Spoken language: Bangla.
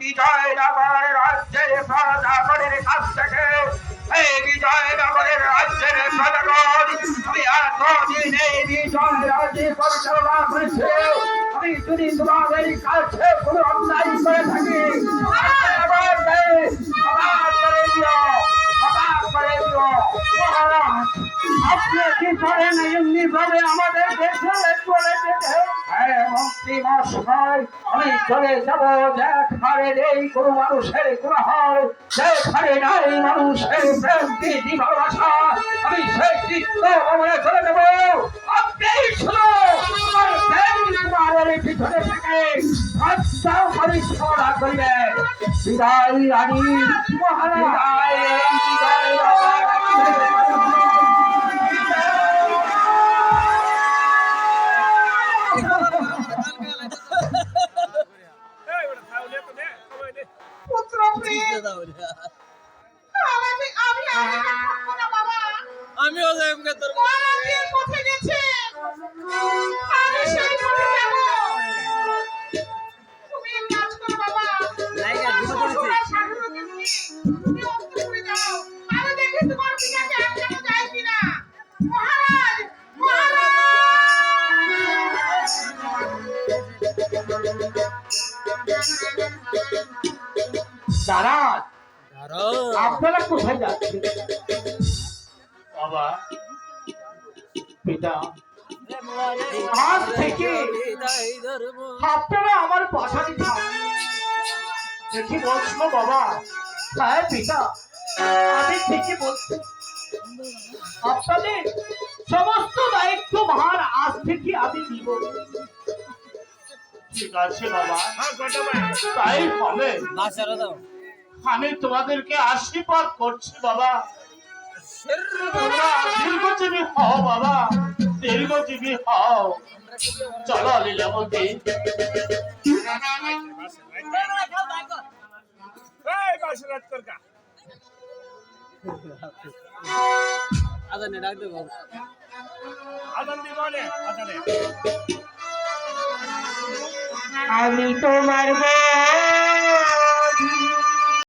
বিজয়নগর রাজ্যের প্রজাগণের কাছ থেকে এই বিজয়নগরের রাজ্যের প্রজাগণ আমি এতদিন এই বিজয় রাজ্যে পরিচালনা করেছি। আমি যদি তোমাদের কাছে কোনো অন্যায় করে থাকি আপনি কি করেন এমনি ভাবে আমাদের দেশে চলে যেতে? মন্ত্রী মশাই, আমি চলে যাব যেখানে নেই কোনো মানুষের গ্রহণ, যেখানে নাই মানুষের প্রেম প্রীতি ভালোবাসা, আমি সেই চিত্ত ভ্রমণে চলে যাব। আপনি শুধু তোমাদের পিছনে থেকে রাস্তা পরিচ্ছন্ন করিবেন। বিদায় রানী মহারাজ, বিদায় আমিও যাইমগে তোর কোথায় গেছে? আমি সেই পথে যাব। তুমি এক কাজ করো বাবা, লাইগা দিব করতে তুমি অন্তপুরে যাও, আমি দেখি তোমার পিতাকে আটকানো যায় কিনা। মহারাজ, দাঁড়ান, আপনারা কোথায় যাচ্ছেন? বাবা পিতা, আজ থেকে আপনারা আমার বাসায় থাকবেন। দেখি বলছো বাবা? হ্যাঁ পিতা, আমি ঠিকই বলছি। আপনাদের সমস্ত দায়িত্ব ভার আজ থেকে আমি নিব। ঠিক আছে বাবা, তাই হবে। বাসারা দাও আমি তোমাদেরকে আশীর্বাদ করছি বাবা। তোমরা দীর্ঘজীবী হও বাবা, দীর্ঘজীবী হও। চলো লীলাবতী। আদানে ডাক দেব আমি তোমার বন্ধু